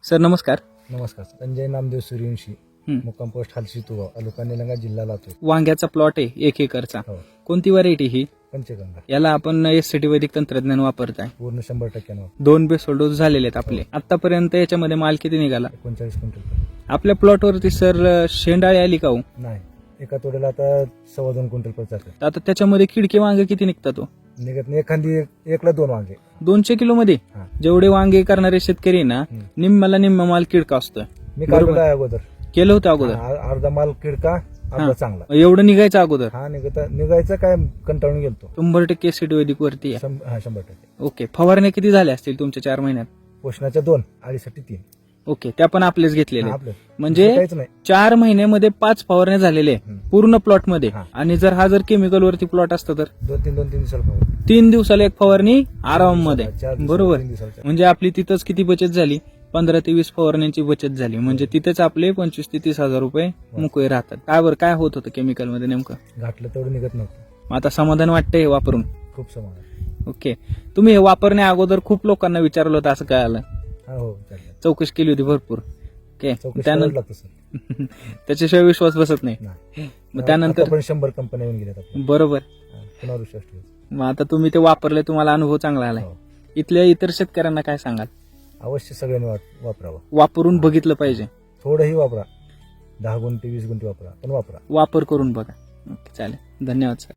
Sir नमस्कार. नमस्कार. संजय नामदेव सूर्यवंशी, मुक्काम पोस्ट हालशी तुगाव, तालुका निलंगा, जिल्हा लातूर. वांग्याचा प्लॉट आहे 1 एकरचा. हो. कोणती व्हरायटी ही? पंचगंगा. याला आपण एससीटी वैदिक तंत्रज्ञान वापरताय. पूर्ण 100% 2 बेसल डोस झालेले आहेत आपले. आतापर्यंत याच्यामध्ये माल किती निघाला? 39 क्विंटल. आपल्या प्लॉटवरती सर शेंडाळी आली का हो? नाही, एका तोड्याला आता 2.25 क्विंटल पर जाते. आता त्याच्यामध्ये खिडकी वांगे किती निघतात हो? निघत नाही, एखादी एकला 2 वांगे. 200 किलो मध्ये हा. जेवढे वांगे करणारे शेतकरी ना, निम्म्याला निम्मा माल किडका असतोय. मी बरोबर. काढलेला आहे अगोदर. केलं होतं अगोदर? अर्धा माल किडका, अर्धा चांगला. एवढं निघायचं अगोदर? हा, निघायचं काय, कंटाळून गेलतो. 100% एससीटी वैदिक वरती आहे. 100%. ओके. फवारण्या किती झाल्या असतील तुमच्या 4 महिन्यात? पोषणाच्या 2, अडीसाठी 3. ओके. त्या पण आपलेच घेतलेले? आपलं म्हणजे काहीच नाही. 4 महिन्यामध्ये 5 फवारण्या झालेले पूर्ण प्लॉट मध्ये. हा. आणि जर केमिकल वरती प्लॉट असतं तर 2-3 दिवसाला फवारणी. 3 दिवसाला एक फवारणी आराम मध्ये. 4 दिवसाला, बरोबर. 3 दिवसाला. म्हणजे आपली तिथंच किती बचत झाली? 15 ते 20 फवारण्यांची बचत झाली. म्हणजे तिथेच आपले 25 ते 30 हजार रुपये मोकळे राहतात. काय बरं, काय होत होतं केमिकल मध्ये नेमकं? घातलं तेवढं निघत नव्हतं. मग आता समाधान वाटतंय हे वापरून? खूप समाधान. ओके. तुम्ही हे वापरण्या अगोदर खूप लोकांना विचारलं होतं, असं काय आलं? हो, चालेल. चौकशी केली होती भरपूर. ओके. चौकशी करावी त्यानंतर लागतं सर. त्याच्याशिवाय विश्वास बसत नाही. नाही. मग त्यानंतर पण 100 कंपन्या येऊन गेल्यात आपल्या. बरोबर. पुन्हा विश्वास ठेवायचा. मग आता तुम्ही ते वापरले, तुम्हाला अनुभव चांगला आलाय. हो. इथल्या इतर शेतकऱ्यांना काय सांगाल? अवश्य सगळ्यांनी वापरावं. वापरून बघितलं पाहिजे. थोडंही वापरा, 10 गुंठे 20 गुंठे वापरा, पण वापरा. वापर करून बघा. ओके, चालेल. धन्यवाद सर.